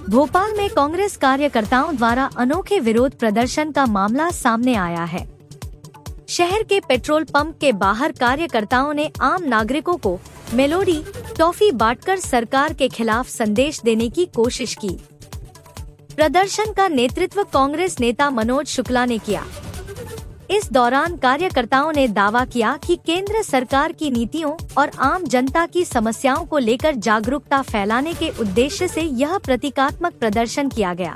भोपाल में कांग्रेस कार्यकर्ताओं द्वारा अनोखे विरोध प्रदर्शन का मामला सामने आया है। शहर के पेट्रोल पंप के बाहर कार्यकर्ताओं ने आम नागरिकों को मेलोडी टॉफी बांटकर सरकार के खिलाफ संदेश देने की कोशिश की। प्रदर्शन का नेतृत्व कांग्रेस नेता मनोज शुक्ला ने किया। इस दौरान कार्यकर्ताओं ने दावा किया कि केंद्र सरकार की नीतियों और आम जनता की समस्याओं को लेकर जागरूकता फैलाने के उद्देश्य से यह प्रतीकात्मक प्रदर्शन किया गया।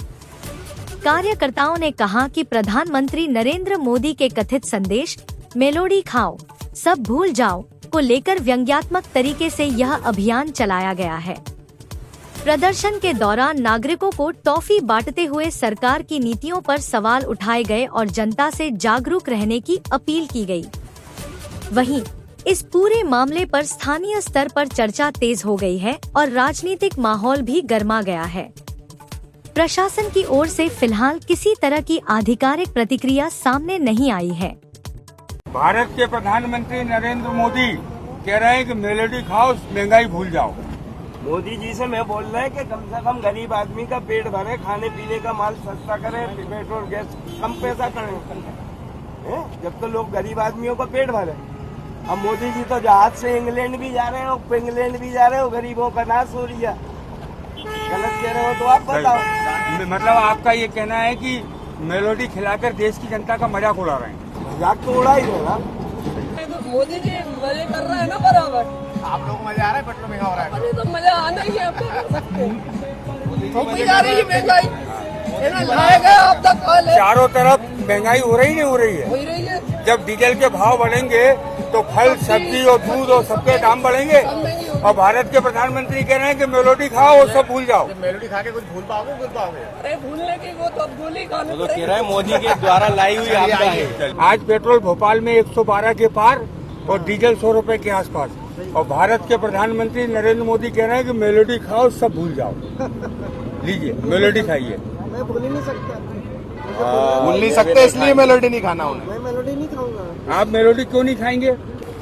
कार्यकर्ताओं ने कहा कि प्रधानमंत्री नरेंद्र मोदी के कथित संदेश मेलोडी खाओ सब भूल जाओ को लेकर व्यंग्यात्मक तरीके से यह अभियान चलाया गया है। प्रदर्शन के दौरान नागरिकों को टॉफी बांटते हुए सरकार की नीतियों पर सवाल उठाए गए और जनता से जागरूक रहने की अपील की गई। वहीं इस पूरे मामले पर स्थानीय स्तर पर चर्चा तेज हो गई है और राजनीतिक माहौल भी गर्मा गया है। प्रशासन की ओर से फिलहाल किसी तरह की आधिकारिक प्रतिक्रिया सामने नहीं आई है। भारत के प्रधानमंत्री नरेंद्र मोदी कह रहे हैं कि मेलोडी खाओ महंगाई भूल जाओ। मोदी जी से मैं बोल रहा है कि कम से कम गरीब आदमी का पेट भरे, खाने पीने का माल सस्ता करें, पेट्रोल गैस कम पैसा करें, जब तो लोग गरीब आदमियों का पेट भरे। अब मोदी जी तो जहाज से इंग्लैंड भी जा रहे हो, इंग्लैंड भी जा रहे हो, गरीबों का नाश हो रही है। गलत कह रहे हो तो आप बताओ। मतलब आपका ये कहना है कि मेलोडी खिलाकर देश की जनता का मजाक उड़ा रहे हैं? मजाक तो उड़ा ही रहे ना। मोदी जी मजे कर रहे हैं ना बराबर। आप लोगों को मजा आ रहा है? पेट्रोल महंगा हो रहा है। अरे तो मजा आना ही है, आप क्या कर सकते हैं। जा रही है महंगाई, लाएगा अब तक चारों तरफ महंगाई हो रही नहीं हो रही है? हो ही रही है। जब डीजल के भाव बढ़ेंगे तो फल सब्जी और दूध और सबके दाम बढ़ेंगे। और भारत के प्रधानमंत्री कह रहे हैं कि मेलोडी खाओ और सब भूल जाओ। मेलोडी खा के कुछ भूल पाओगे? अरे भूलने की वो तो अब गोली खाने तो कह रहे हैं मोदी के द्वारा लाई हुई आपदा है। आज पेट्रोल भोपाल में 112 के पार और डीजल 100 रुपए के आसपास। और भारत के प्रधानमंत्री नरेंद्र मोदी कह रहे हैं कि मेलोडी खाओ सब भूल जाओ। लीजिए मेलोडी खाइए। मैं भूल ही नहीं सकता। भूल नहीं सकते इसलिए मेलोडी नहीं खाना उन्हें। मैं मेलोडी नहीं खाऊंगा। आप मेलोडी क्यों नहीं खाएंगे?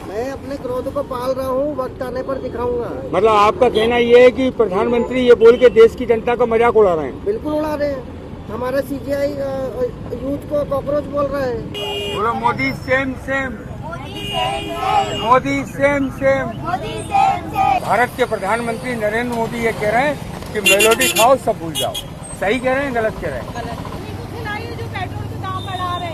मैं अपने क्रोध को पाल रहा हूँ, वक्त आने पर दिखाऊंगा। मतलब आपका कहना ये है कि प्रधानमंत्री ये बोल के देश की जनता का मजाक उड़ा रहे हैं? बिल्कुल उड़ा रहे हैं। हमारे सीजीआई यूथ को कॉकरोच बोल रहे हैं। बोलो Modi same same, Modi same same. Bharat के प्रधानमंत्री नरेंद्र मोदी ये कह रहे हैं कि मेलोडी खाओ सब भूल जाओ। सही कह रहे हैं गलत कह रहे हैं?